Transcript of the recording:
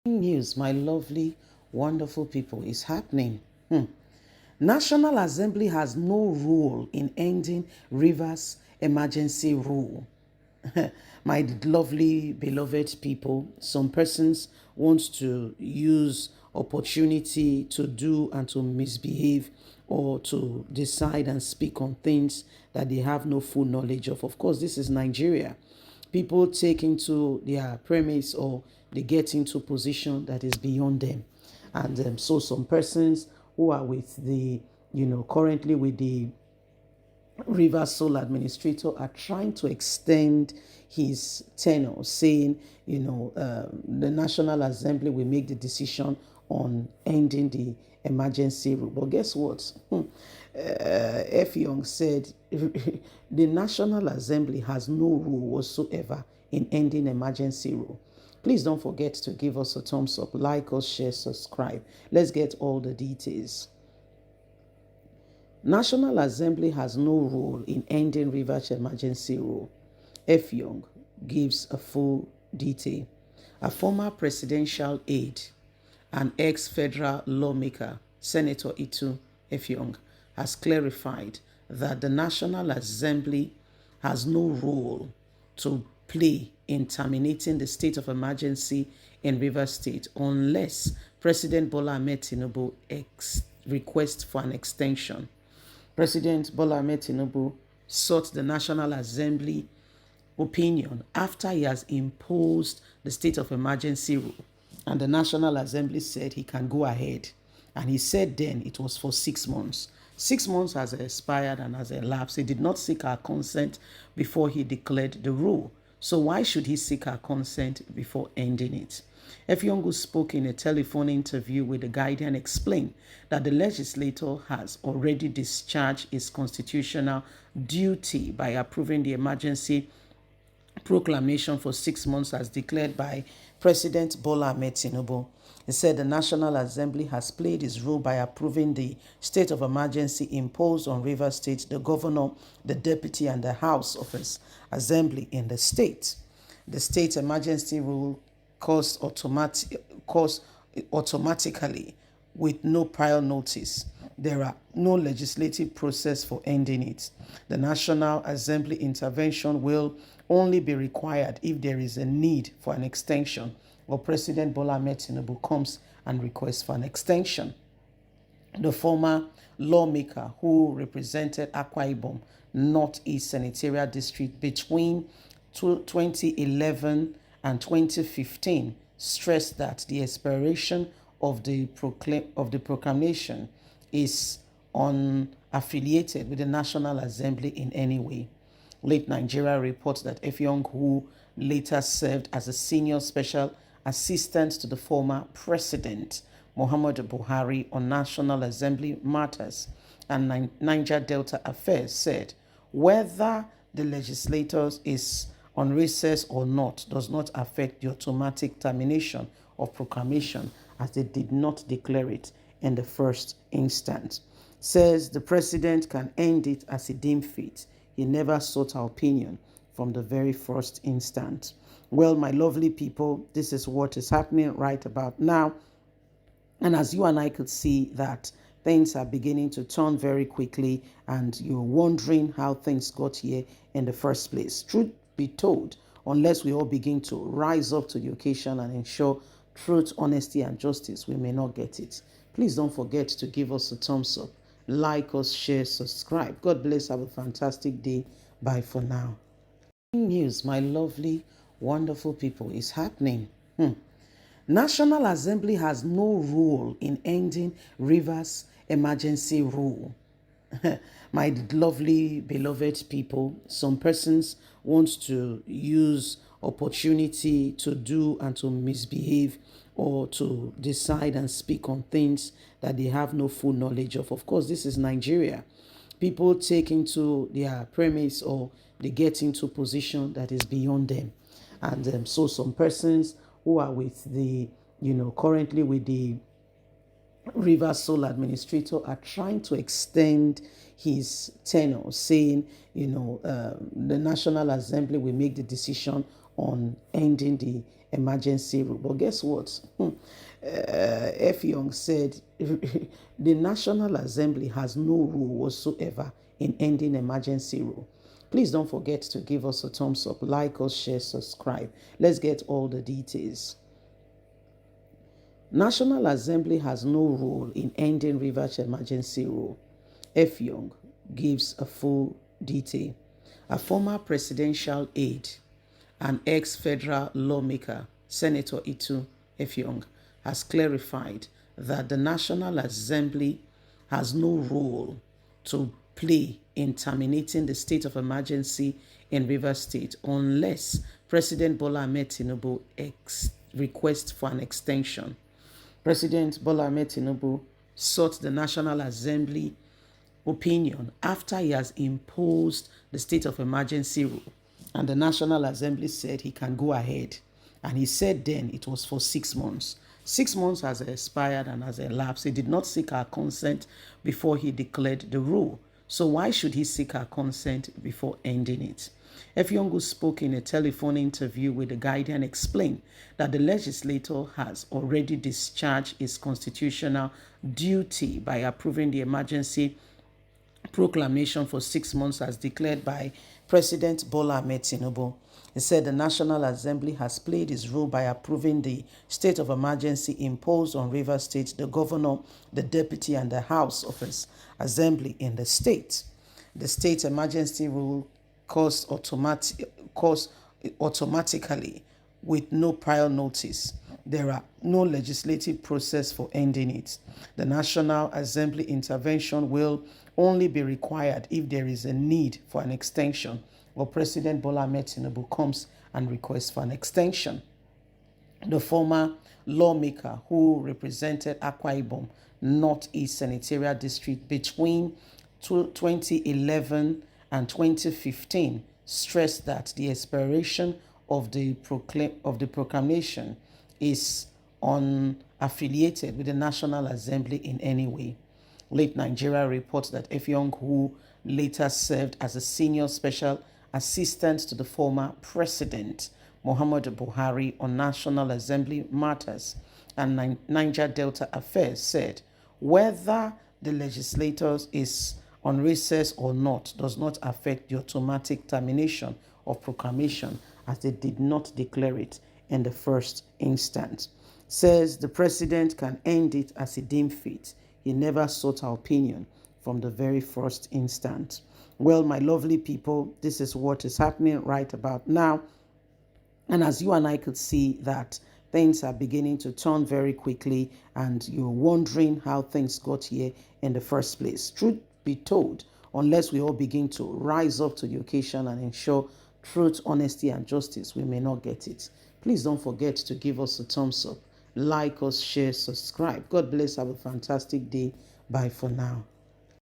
News, my lovely, wonderful people, is happening. National Assembly has no role in ending Rivers emergency rule. My lovely, beloved people, some persons want to use opportunity to do and to misbehave or to decide and speak on things that they have no full knowledge of. Of course, this is Nigeria. People take into their premise or they get into position that is beyond them. And so some persons who are with the, currently with the River Sole Administrator are trying to extend his tenure, saying, the National Assembly will make the decision on ending the emergency rule. But guess what? F. Young said the National Assembly has no role whatsoever in ending emergency rule. Please don't forget to give us a thumbs up, like us, share, subscribe. Let's get all the details. National Assembly has no role in ending Rivers emergency rule. F. Young gives a full detail. A former presidential aide and ex-federal lawmaker, Senator Itu F. Young, has clarified that the National Assembly has no role to play in terminating the state of emergency in Rivers State unless President Bola Ahmed Tinubu requests for an extension. President Bola Ahmed Tinubu sought the National Assembly opinion after he has imposed the state of emergency rule. And the National Assembly said he can go ahead. And he said then it was for 6 months. 6 months has expired and has elapsed. He did not seek our consent before he declared the rule. So why should he seek our consent before ending it? Efyongu spoke in a telephone interview with The Guardian, explained that the legislator has already discharged its constitutional duty by approving the emergency proclamation for 6 months as declared by President Bola Ahmed Tinubu. He said the National Assembly has played its role by approving the state of emergency imposed on Rivers State, the governor, the deputy, and the House of Assembly in the state. The state emergency rule caused automatically with no prior notice. There are no legislative process for ending it. The National Assembly intervention will only be required if there is a need for an extension or President Bola Ahmed Tinubu comes and requests for an extension. The former lawmaker who represented Akwa Ibom Northeast Senatorial District between 2011 and 2015 stressed that the expiration of the proclamation is unaffiliated with the National Assembly in any way. Late Nigeria reports that Efyong, who later served as a senior special assistant to the former president, Muhammadu Buhari, on National Assembly matters and Niger Delta affairs, said whether the legislators is on recess or not does not affect the automatic termination of proclamation as they did not declare it in the first instance. Says the president can end it as he deemed fit. He never sought our opinion from the very first instant. Well, my lovely people, this is what is happening right about now. And as you and I could see that things are beginning to turn very quickly and you're wondering how things got here in the first place. Truth be told, unless we all begin to rise up to the occasion and ensure truth, honesty, and justice, we may not get it. Please don't forget to give us a thumbs up, like us, share, subscribe. God bless. Have a fantastic day. Bye for now. News, my lovely, wonderful people, is happening. National Assembly has no role in ending Rivers emergency rule. My lovely, beloved people, some persons want to use opportunity to do and to misbehave or to decide and speak on things that they have no full knowledge of. Of course, this is Nigeria. People take into their premise or they get into position that is beyond them. And so some persons who are with the, currently with the River Sole Administrator are trying to extend his tenure, saying, the National Assembly will make the decision on ending the emergency rule. But guess what? F. Young said the National Assembly has no role whatsoever in ending emergency rule. Please don't forget to give us a thumbs up, like us, share, subscribe. Let's get all the details. National Assembly has no role in ending Rivers emergency rule. F. Young gives a full detail. A former presidential aide and ex-federal lawmaker, Senator Itu F. Young, has clarified that the National Assembly has no role to play in terminating the state of emergency in Rivers State unless President Bola Ahmed Tinubu requests for an extension. President Bola Ahmed Tinubu sought the National Assembly opinion after he has imposed the state of emergency rule, and the National Assembly said he can go ahead. And he said then it was for 6 months. 6 months has expired and has elapsed. He did not seek our consent before he declared the rule. So why should he seek our consent before ending it? Efyongu spoke in a telephone interview with The Guardian, explained that the legislator has already discharged its constitutional duty by approving the emergency proclamation for 6 months as declared by President Bola Ahmed Tinubu. He said the National Assembly has played its role by approving the state of emergency imposed on Rivers State, the governor, the deputy, and the House of Assembly in the state. The state emergency rule caused automatically with no prior notice. There are no legislative process for ending it. The National Assembly intervention will only be required if there is a need for an extension or President Bola Ahmed Tinubu comes and requests for an extension. The former lawmaker who represented Akwa Ibom Northeast Senatorial District between 2011 and 2015 stressed that the expiration of the proclamation is unaffiliated with the National Assembly in any way. Late Nigeria reports that Efyong, who later served as a senior special assistant to the former president, Muhammadu Buhari, on National Assembly matters and Niger Delta affairs, said whether the legislature is on recess or not does not affect the automatic termination of proclamation, as they did not declare it in the first instance. Says the president can end it as he deems fit. He never sought our opinion from the very first instance. Well, my lovely people, this is what is happening right about now. And as you and I could see that things are beginning to turn very quickly, and you're wondering how things got here in the first place. Truth be told, unless we all begin to rise up to the occasion and ensure truth, honesty, and justice, we may not get it. Please don't forget to give us a thumbs up, like us, share, subscribe. God bless. Have a fantastic day. Bye for now.